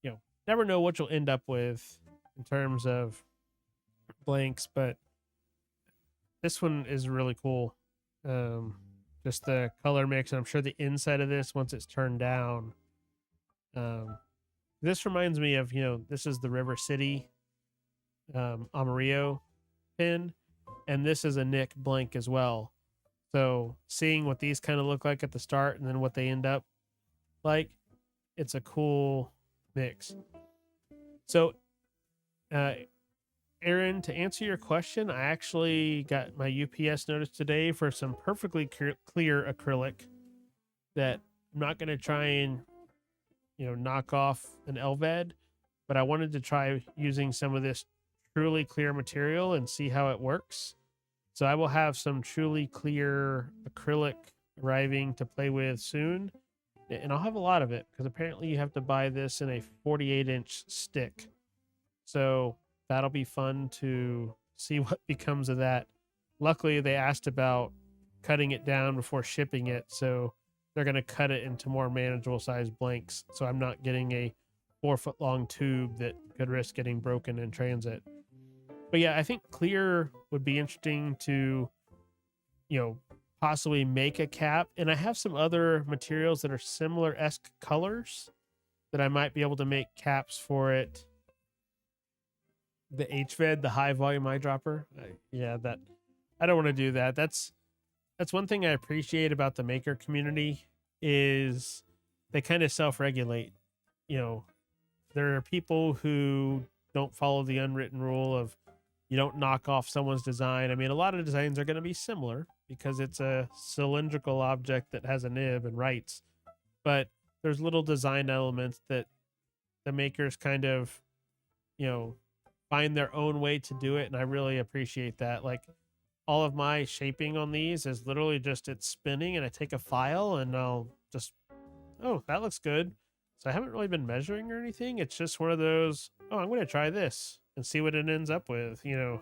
you know, never know what you'll end up with in terms of blanks, but this one is really cool. Just the color mix, and I'm sure the inside of this, once it's turned down, this reminds me of, you know, this is the River City Amarillo pin, and this is a Nick blank as well. So seeing what these kind of look like at the start and then what they end up like, it's a cool mix. So Aaron, to answer your question, I actually got my UPS notice today for some perfectly clear acrylic that I'm not going to try and, you know, knock off an Elved, but I wanted to try using some of this truly clear material and see how it works. So I will have some truly clear acrylic arriving to play with soon, and I'll have a lot of it, because apparently you have to buy this in a 48-inch stick. So that'll be fun to see what becomes of that. Luckily, they asked about cutting it down before shipping it, so they're going to cut it into more manageable size blanks, so I'm not getting a 4-foot long tube that could risk getting broken in transit. But yeah, I think clear would be interesting to, you know, possibly make a cap. And I have some other materials that are similar-esque colors that I might be able to make caps for it. The HVED, the high volume eyedropper. Yeah, that I don't want to do that. That's one thing I appreciate about the maker community, is they kind of self-regulate. You know, there are people who don't follow the unwritten rule of you don't knock off someone's design. I mean, a lot of designs are going to be similar because it's a cylindrical object that has a nib and writes, but there's little design elements that the makers kind of, you know, find their own way to do it, and I really appreciate that. Like, all of my shaping on these is literally just it's spinning, and I take a file and I'll just, oh, that looks good. So I haven't really been measuring or anything. It's just one of those, oh, I'm going to try this and see what it ends up with, you know.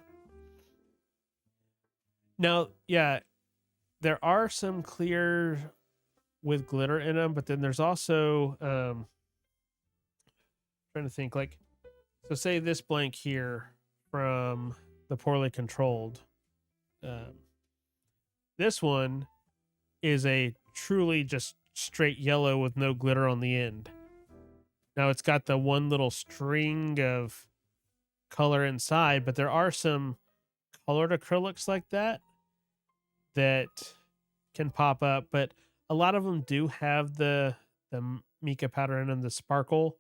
Now, yeah, there are some clear with glitter in them, but then there's also trying to think, like So say this blank here from the poorly controlled. Um, this one is a truly just straight yellow with no glitter on the end. Now it's got the one little string of color inside, but there are some colored acrylics like that that can pop up, but a lot of them do have the mica powder in them, the sparkle,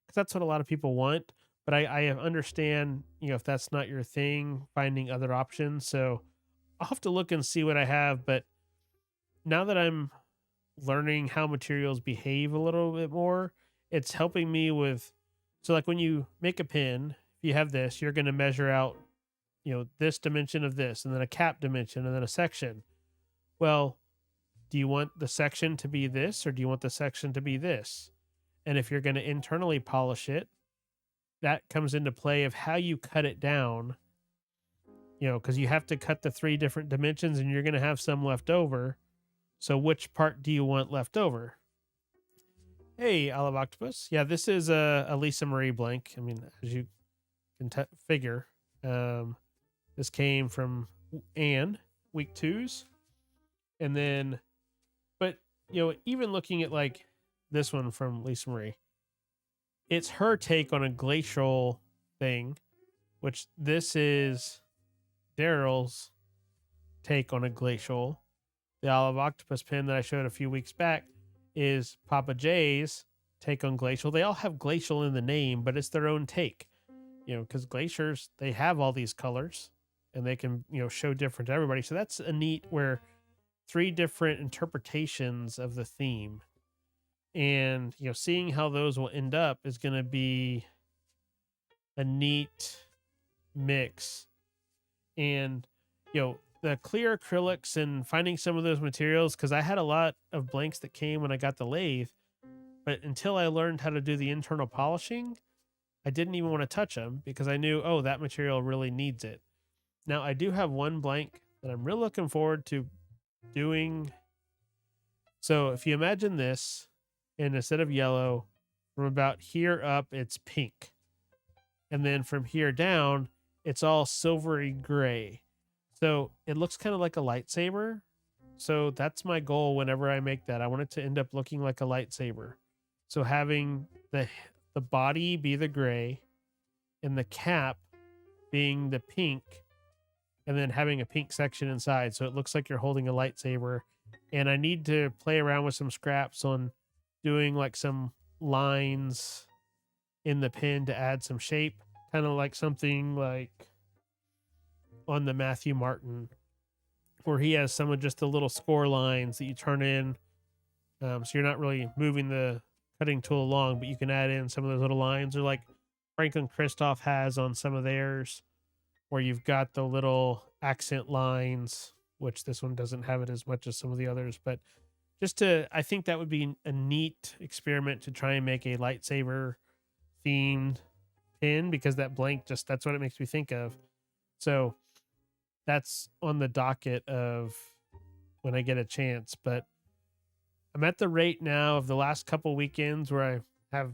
because that's what a lot of people want. But I understand, if that's not your thing, finding other options. So I'll have to look and see what I have. But now that I'm learning how materials behave a little bit more, it's helping me with. So like when you make a pin, if you have this, you're going to measure out, this dimension of this, and then a cap dimension, and then a section. Well, do you want the section to be this, or do you want the section to be this? And if you're going to internally polish it, that comes into play of how you cut it down, because you have to cut the 3 different dimensions and you're going to have some left over. So which part do you want left over? Hey, Olive Octopus. Yeah, this is a Lisa Marie blank. I mean, as you can figure, this came from Anne, week 2s. And then, but, even looking at like this one from Lisa Marie, it's her take on a glacial thing, which this is Daryl's take on a glacial. The Olive Octopus pen that I showed a few weeks back is Papa J's take on glacial. They all have glacial in the name, but it's their own take, because glaciers, they have all these colors and they can, show different to everybody. So that's a neat where 3 different interpretations of the theme, and seeing how those will end up is going to be a neat mix. And the clear acrylics and finding some of those materials, because I had a lot of blanks that came when I got the lathe, but until I learned how to do the internal polishing, I didn't even want to touch them because I knew, oh, that material really needs it. Now I do have one blank that I'm really looking forward to doing. So if you imagine this, and instead of yellow, from about here up, it's pink. And then from here down, it's all silvery gray. So it looks kind of like a lightsaber. So that's my goal whenever I make that. I want it to end up looking like a lightsaber. So having the body be the gray and the cap being the pink, and then having a pink section inside. So it looks like you're holding a lightsaber. And I need to play around with some scraps on doing like some lines in the pen to add some shape, kind of like something like on the Matthew Martin, where he has some of just the little score lines that you turn in. So you're not really moving the cutting tool along, but you can add in some of those little lines, or like Franklin Christoph has on some of theirs, where you've got the little accent lines, which this one doesn't have it as much as some of the others. But I think that would be a neat experiment to try and make a lightsaber themed pin, because that blank, that's what it makes me think of. So that's on the docket of when I get a chance. But I'm at the rate now of the last couple weekends where I have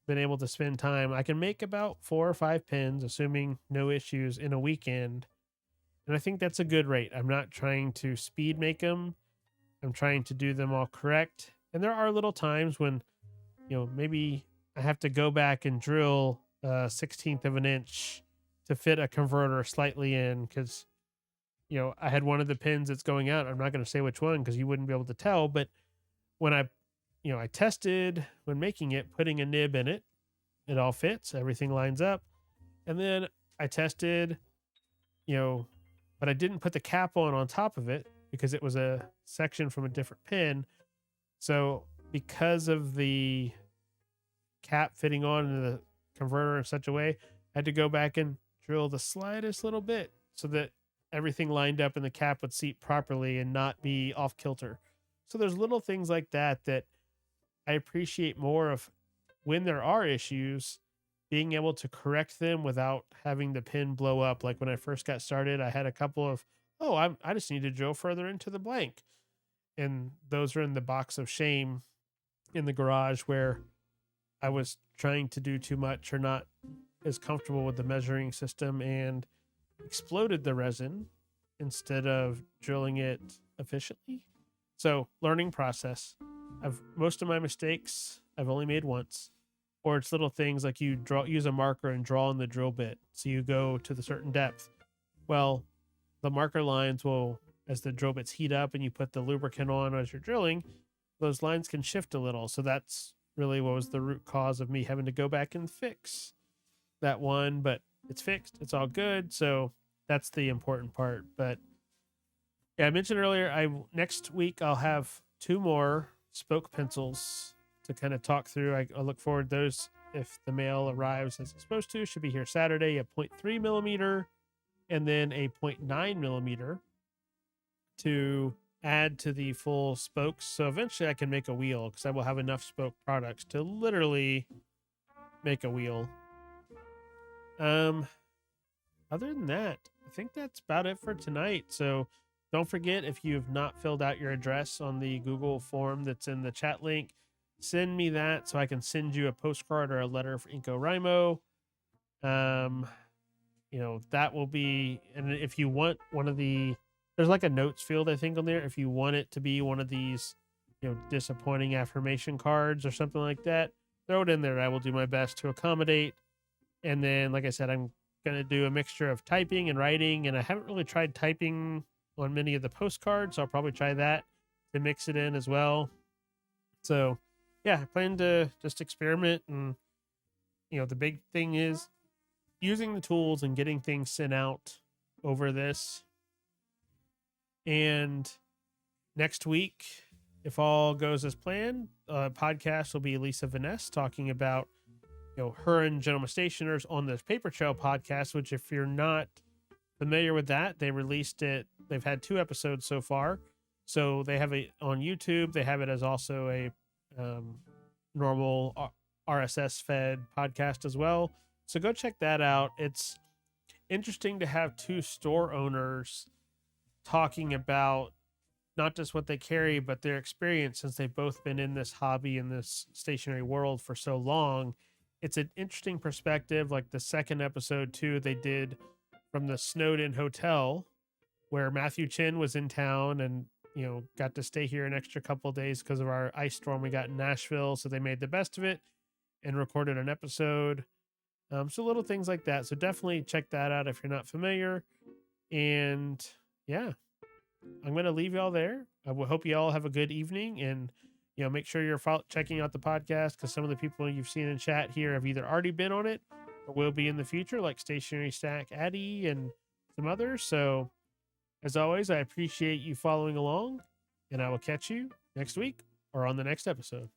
been able to spend time. I can make about 4 or 5 pins, assuming no issues, in a weekend. And I think that's a good rate. I'm not trying to speed make them. I'm trying to do them all correct. And there are little times when, maybe I have to go back and drill a 1/16 of an inch to fit a converter slightly in, because, I had one of the pins that's going out. I'm not going to say which one because you wouldn't be able to tell. But when I tested when making it, putting a nib in it, it all fits, everything lines up. And then I tested, but I didn't put the cap on top of it because it was a section from a different pin. So because of the cap fitting on in the converter in such a way, I had to go back and drill the slightest little bit so that everything lined up and the cap would seat properly and not be off kilter. So there's little things like that I appreciate more of, when there are issues, being able to correct them without having the pin blow up. Like when I first got started, I had a couple of, I just need to drill further into the blank. And those are in the box of shame in the garage, where I was trying to do too much or not as comfortable with the measuring system and exploded the resin instead of drilling it efficiently. So learning process. Most of my mistakes I've only made once, or it's little things like you use a marker and draw on the drill bit. So you go to the certain depth. Well, the marker lines will, as the drill bits heat up and you put the lubricant on as you're drilling, those lines can shift a little. So that's really what was the root cause of me having to go back and fix that one, but it's fixed. It's all good. So that's the important part. But yeah, I mentioned earlier, next week I'll have 2 more spoke pencils to kind of talk through. I look forward to those if the mail arrives as it's supposed to. Should be here Saturday, a 0.3 millimeter and then a 0.9 millimeter to add to the full spokes. So eventually I can make a wheel because I will have enough spoke products to literally make a wheel. Other than that, I think that's about it for tonight. So don't forget, if you've not filled out your address on the Google form that's in the chat link, send me that so I can send you a postcard or a letter for Incowrimo. That will be, and if you want one of there's like a notes field, I think, on there. If you want it to be one of these, disappointing affirmation cards or something like that, throw it in there. I will do my best to accommodate. And then, like I said, I'm going to do a mixture of typing and writing, and I haven't really tried typing on many of the postcards, so I'll probably try that to mix it in as well. So yeah, I plan to just experiment, and the big thing is using the tools and getting things sent out over this. And next week, if all goes as planned, podcast will be Lisa Vaness talking about her and Gentleman Stationers on this Paper Trail podcast, which, if you're not familiar with that, they released it. They've had 2 episodes so far. So they have it on YouTube. They have it as also a normal RSS fed podcast as well. So go check that out. It's interesting to have 2 store owners talking about not just what they carry, but their experience, since they've both been in this hobby, in this stationary world for so long. It's an interesting perspective. Like the second episode too, they did from the Snowden Hotel, where Matthew Chin was in town and got to stay here an extra couple of days because of our ice storm we got in Nashville. So they made the best of it and recorded an episode. So little things like that. So definitely check that out if you're not familiar. And yeah, I'm going to leave y'all there. I hope you all have a good evening, and make sure you're checking out the podcast, because some of the people you've seen in chat here have either already been on it or will be in the future, like Stationary Stack Addy and some others. So as always, I appreciate you following along, and I will catch you next week or on the next episode.